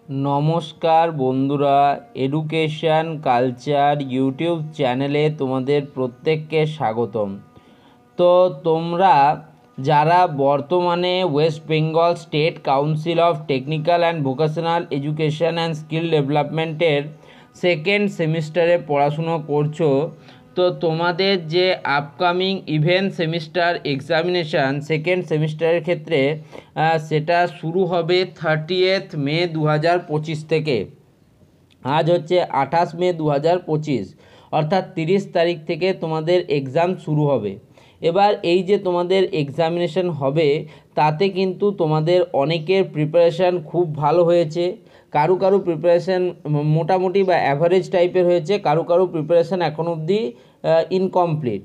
নমস্কার বন্ধুরা, education culture YouTube চ্যানেলে তোমাদের প্রত্যেককে স্বাগতম। তো তোমরা যারা বর্তমানে West Bengal state council of technical and vocational education and skill ডেভেলপমেন্টের সেকেন্ড সেমিস্টারে পড়াশুনো করছো, তো তোমাদের যে upcoming event semester examination second সেমিস্টারের ক্ষেত্রে সেটা শুরু হবে 30 মে 2025 থেকে। আজ হচ্ছে 28 মে 2025, অর্থাৎ 30 তারিখ থেকে তোমাদের এক্সাম শুরু হবে। এবার এই যে তোমাদের এক্সামিনেশন হবে তাতে কিন্তু তোমাদের অনেকের প্রিপারেশান খুব ভালো হয়েছে, কারো কারো প্রিপারেশান মোটামুটি বা অ্যাভারেজ টাইপের হয়েছে, কারো কারো প্রিপারেশান এখন অবধি ইনকমপ্লিট।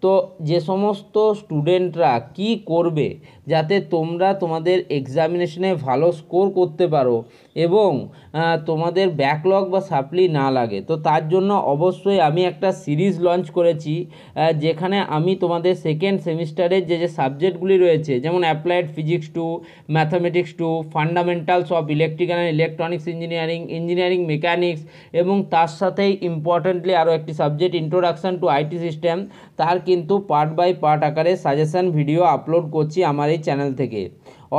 তো যে সমস্ত স্টুডেন্টরা কি করবে যাতে তোমরা তোমাদের এক্সামিনেশনে ভালো স্কোর করতে পারো এবং তোমাদের ব্যাকলগ বা সাপ্লি না লাগে, তো তার জন্য অবশ্যই আমি একটা সিরিজ লঞ্চ করেছি যেখানে আমি তোমাদের সেকেন্ড সেমিস্টারের যে সাবজেক্টগুলি রয়েছে, যেমন applied physics 2, mathematics 2, fundamentals of electrical and electronics engineering, engineering mechanics, এবং তার সাথেই ইম্পর্টেন্টলি আরও একটি subject introduction to IT system, তার কিন্তু পার্ট বাই পার্ট আকারে সাজেশান ভিডিও আপলোড করছি আমার এই চ্যানেল থেকে।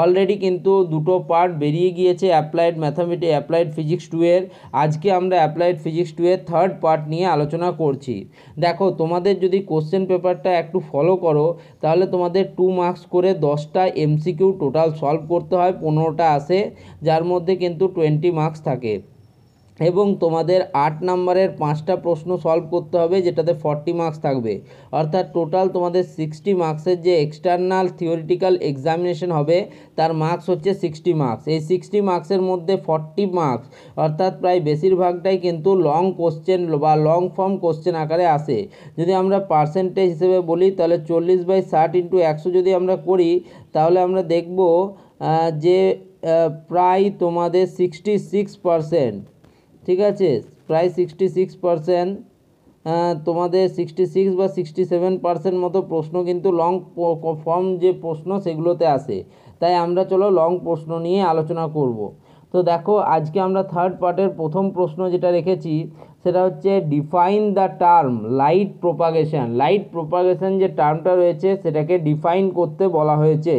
অলরেডি কিন্তু দুটো পার্ট বেরিয়ে গিয়েছে অ্যাপ্লাইড ফিজিক্স 2 এর। আজকে আমরা অ্যাপ্লাইড ফিজিক্স 2 এর থার্ড পার্ট নিয়ে আলোচনা করছি। দেখো, তোমাদের যদি কোশ্চেন পেপারটা একটু ফলো করো তাহলে তোমাদের 2 মার্কস করে 10টা এমসিকিউ টোটাল সলভ করতে হয়, 15টা আসে, যার মধ্যে কিন্তু 20 মার্কস থাকে, এবং তোমাদের 8 নম্বরের 5টা প্রশ্ন সলভ করতে হবে যেটাতে 40 মার্কস থাকবে। অর্থাৎ টোটাল তোমাদের 60 মার্কসের যে এক্সটার্নাল থিওরিটিক্যাল এক্সামিনেশন হবে তার মার্কস হচ্ছে 60 মার্কস। এই 60 মার্কসের মধ্যে 40 মার্কস অর্থাৎ প্রায় বেশিরভাগটাই কিন্তু লং কোশ্চেন বা লং ফর্ম কোশ্চেন আকারে আসে। যদি আমরা পার্সেন্টেজ হিসেবে বলি তাহলে 40/60 ইন্টু 100 যদি আমরা করি তাহলে আমরা দেখব যে প্রায় তোমাদের 66%, ঠিক আছে, প্রায় 66%, তোমাদের 66 বা 67% মতো প্রশ্ন কিন্তু লং ফর্ম যে প্রশ্ন সেগুলোতে আসে। তাই আমরা চলো লং প্রশ্ন নিয়ে আলোচনা করব। তো দেখো, আজকে আমরা থার্ড পার্টের প্রথম প্রশ্ন যেটা রেখেছি সেটা হচ্ছে define the term light propagation. Light propagation যে টার্মটা রয়েছে সেটাকে ডিফাইন করতে বলা হয়েছে,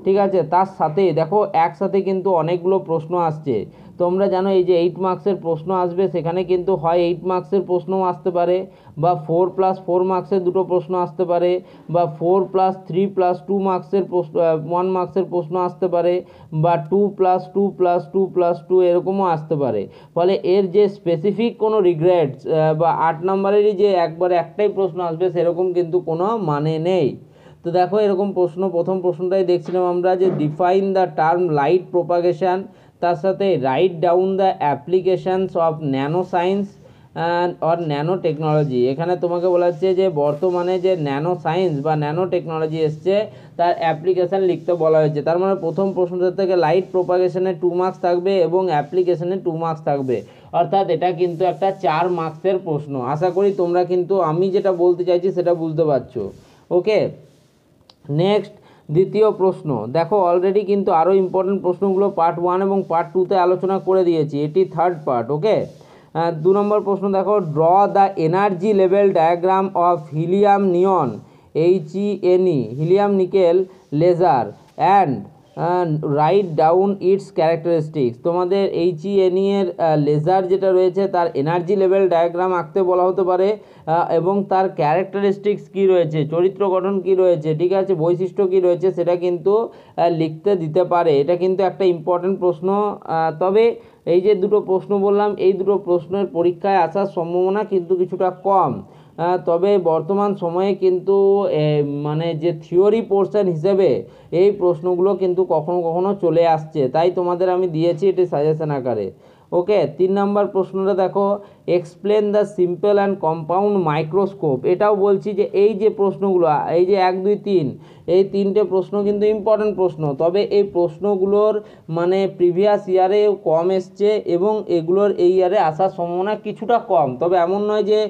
ঠিক আছে। তার সাথে দেখো একসাথে কিন্তু অনেকগুলো প্রশ্ন আসছে। তোমরা জানো এই যে 8 মার্কসের প্রশ্ন আসবে, সেখানে কিন্তু হয় 8 মার্কসের প্রশ্নও আসতে পারে, বা 4+4 মার্কসের দুটো প্রশ্ন আসতে পারে, বা 4+3+2 মার্কসের 1 মার্কসের প্রশ্ন আসতে পারে, বা 2+2+2+2 এরকমও আসতে পারে। ফলে এর যে স্পেসিফিক কোনো রিগ্রেটস বা 8 নম্বরেরই যে একবারে একটাই প্রশ্ন আসবে সেরকম কিন্তু কোনো মানে নেই। তো দেখো এরকম প্রশ্ন, প্রথম প্রশ্নটাই দেখছিলাম আমরা যে define the term light propagation, তার সাথে right down the applications of nano science or nano technology. এখানে তোমাকে বলা হচ্ছে যে বর্তমানে যে ন্যানো সায়েন্স বা ন্যানো টেকনোলজি এসছে তার অ্যাপ্লিকেশান লিখতে বলা হয়েছে। তার মানে প্রথম প্রশ্নটা থেকে লাইট প্রোপাগেশনে 2 মার্কস থাকবে এবং অ্যাপ্লিকেশনে 2 মার্কস থাকবে, অর্থাৎ এটা কিন্তু একটা 4 মার্কসের প্রশ্ন। আশা করি তোমরা কিন্তু আমি যেটা বলতে চাইছি সেটা বুঝতে পারছো। ওকে, নেক্সট দ্বিতীয় প্রশ্ন। দেখো অলরেডি কিন্তু আরও ইম্পর্টেন্ট প্রশ্নগুলো পার্ট 1 এবং পার্ট 2তে আলোচনা করে দিয়েছি, এটি থার্ড পার্ট। ওকে, 2 নম্বর প্রশ্ন দেখো, draw the energy level diagram of helium neon HENE helium nickel laser and write down its characteristics. তোমাদের HENE এর লেজার যেটা রয়েছে তার এনার্জি লেভেল ডায়াগ্রাম আঁকতে বলা হতে পারে, এবং তার ক্যারেক্টারিস্টিক্স কী রয়েছে, চরিত্র গঠন কী রয়েছে, ঠিক আছে, বৈশিষ্ট্য কী রয়েছে সেটা কিন্তু লিখতে দিতে পারে। এটা কিন্তু একটা ইম্পর্টেন্ট প্রশ্ন। তবে এই যে দুটো প্রশ্ন বললাম এই দুটো প্রশ্নের পরীক্ষায় আসার সম্ভাবনা কিন্তু কিছুটা কম। তবে বর্তমান সময়ে কিন্তু মানে যে থিওরি পোর্শন হিসেবে এই প্রশ্নগুলো কিন্তু কখনো কখনো চলে আসছে, তাই তোমাদের আমি দিয়েছি এটি সাজেশন আকারে। ওকে, 3 নম্বর প্রশ্নটা দেখো, explain the simple and compound microscope. এটাও বলছি যে এই যে প্রশ্নগুলো, এই যে 1, 2, 3, এই 3টে প্রশ্ন কিন্তু ইম্পর্টেন্ট প্রশ্ন। তবে এই প্রশ্নগুলোর মানে প্রিভিয়াস ইয়ারেও কম এসছে এবং এগুলোর এই ইয়ারে আসার সম্ভাবনা কিছুটা কম। তবে এমন নয় যে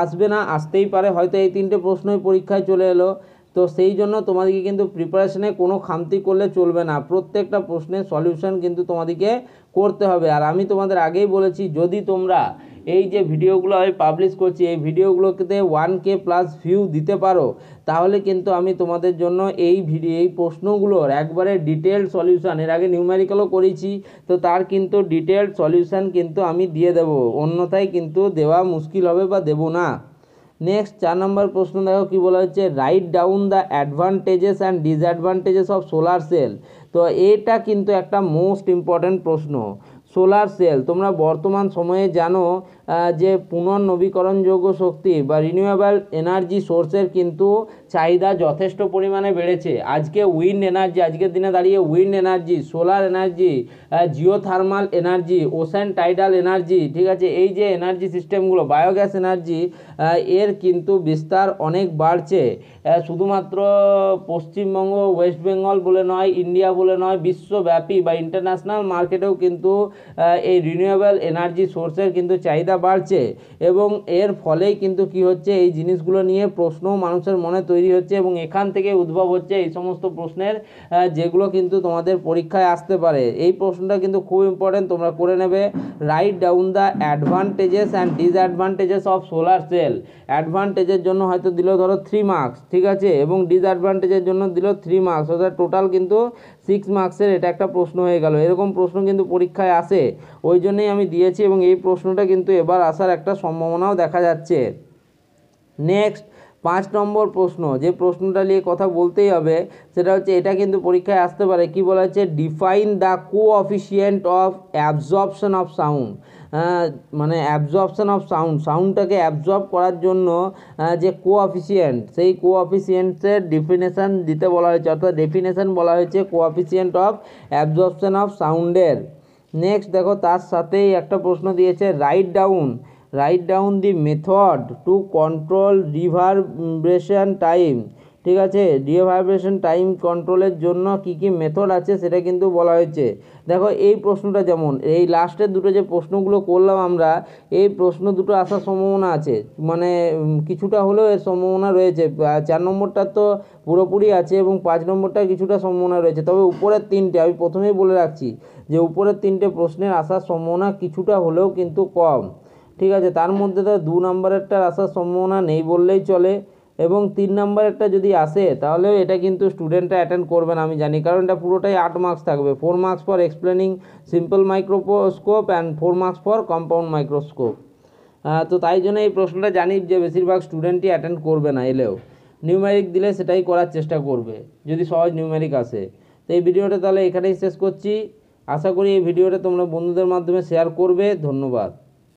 আসবে না, আসতেই পারে, হয়তো এই 3টে প্রশ্নই পরীক্ষায় চলে এলো। তো সেই জন্য তোমাদেরকে কিন্তু প্রিপারেশনে কোনো খামতি করলে চলবে না, প্রত্যেকটা প্রশ্নের সলিউশন কিন্তু তোমাদেরকে করতে হবে। আর আমি তোমাদের আগেই বলেছি, যদি তোমরা এই যে ভিডিওগুলো আমি পাবলিশ করছি এই ভিডিওগুলোতে 1K প্লাস ভিউ দিতে পারো, তাহলে কিন্তু আমি তোমাদের জন্য এই প্রশ্নগুলোর একবারে ডিটেলড সলিউশন, এর আগে নিউমেরিক্যালও করেছি, তো তার কিন্তু ডিটেলড সলিউশন কিন্তু আমি দিয়ে দেবো, অন্যথায় কিন্তু দেওয়া মুশকিল হবে বা দেবো না। নেক্সট 4 নম্বর প্রশ্ন দেখো কি বলা হচ্ছে, right down the advantages and disadvantages of solar sell. তো এটা কিন্তু একটা মোস্ট ইম্পর্ট্যান্ট প্রশ্ন। সোলার সেল তোমরা বর্তমান সময়ে জানো যে পুনর্নবীকরণযোগ্য শক্তি বা রিনিউয়েবল এনার্জি সোর্সের কিন্তু চাহিদা যথেষ্ট পরিমাণে বেড়েছে। আজকে উইন্ড এনার্জি, আজকের দিনে দাঁড়িয়ে wind energy, solar energy, geothermal energy, ocean tidal energy, ঠিক আছে, এই যে এনার্জি সিস্টেমগুলো, বায়োগ্যাস এনার্জি, এর কিন্তু বিস্তার অনেক বাড়ছে। শুধুমাত্র পশ্চিমবঙ্গ, ওয়েস্ট বেঙ্গল বলে নয়, ইন্ডিয়া বলে নয়, বিশ্বব্যাপী বা ইন্টারন্যাশনাল মার্কেটেও কিন্তু এই রিনিউয়েবল এনার্জি সোর্সের কিন্তু চাহিদা বাড়ছে। এবং এর ফলেই কিন্তু কি হচ্ছে, এই জিনিসগুলো নিয়ে প্রশ্ন মানুষের মনে তৈরি হচ্ছে এবং এখান থেকে উদ্ভব হচ্ছে এই সমস্ত প্রশ্নের যেগুলো কিন্তু তোমাদের পরীক্ষায় আসতে পারে। এই প্রশ্নটা কিন্তু খুব ইম্পর্টেন্ট, তোমরা করে নেবে। Write down the advantages and disadvantages of solar cell. অ্যাডভান্টেজের জন্য হয়তো দিল ধরো 3 মার্কস, ঠিক আছে, এবং ডিসঅ্যাডভান্টেজের জন্য দিল 3 মার্কস, অর্থাৎ টোটাল কিন্তু 6 মার্কসের এটা একটা প্রশ্ন হয়ে গেল। এরকম প্রশ্ন কিন্তু পরীক্ষায় আসে, ওই জন্যই আমি দিয়েছি এবং এই প্রশ্নটা কিন্তু এবার আসার একটা সম্ভাবনাও দেখা যাচ্ছে। নেক্সট 5 নম্বর প্রশ্ন, যে প্রশ্নটা নিয়ে কথা বলতেই হবে সেটা হচ্ছে, এটা কিন্তু পরীক্ষায় আসতে পারে। কি বলা হচ্ছে, define the coefficient of absorption of sound. মানে অ্যাবজর্পশন অফ সাউন্ড, সাউন্ডটাকে অ্যাবজর্ব করার জন্য যে কোঅফিশিয়েন্ট, সেই কোঅফিশিয়েন্টসের ডেফিনেশান দিতে বলা হয়েছে, অর্থাৎ ডেফিনেশান বলা হয়েছে কোঅফিশিয়েন্ট অফ অ্যাবজর্পশন অফ সাউন্ডের। নেক্সট দেখো তার সাথেই একটা প্রশ্ন দিয়েছে, write down the method to control reverberation time. ঠিক আছে, রিভারবেশন টাইম কন্ট্রোলের জন্য কি কি মেথড আছে সেটা কিন্তু বলা হয়েছে। দেখো এই প্রশ্নটা যেমন এই লাস্টের দুটো যে প্রশ্নগুলো করলাম আমরা, এই প্রশ্ন দুটো আসার সম্ভাবনা আছে, মানে কিছুটা হলেও এর সম্ভাবনা রয়েছে। 4 নম্বরটা তো পুরোপুরি আছে এবং 5 নম্বরটা কিছুটা সম্ভাবনা রয়েছে, তবে উপরের 3টে আমি প্রথমেই বলে রাখছি যে উপরের 3টে প্রশ্নের আসার সম্ভাবনা কিছুটা হলেও কিন্তু কম। ঠিক আছে, তার মধ্যে তো 2 নম্বরেরটার আসার সম্ভাবনা নেই বললেই চলে, এবং 3 নম্বরেরটা যদি আসে তাহলেও এটা কিন্তু স্টুডেন্টরা অ্যাটেন্ড করবে না আমি জানি, কারণ এটা পুরোটাই 8 মার্কস থাকবে। 4 marks for explaining simple microscope and 4 marks for compound microscope. তো তাই জন্য এই প্রশ্নটা জানি যে বেশিরভাগ স্টুডেন্টই অ্যাটেন্ড করবে না, এলেও নিউমেরিক দিলে সেটাই করার চেষ্টা করবে যদি সহজ নিউমেরিক আসে। তো এই ভিডিওটা তাহলে এখানেই শেষ করছি, আশা করি এই ভিডিওটা তোমরা বন্ধুদের মাধ্যমে শেয়ার করবে। ধন্যবাদ।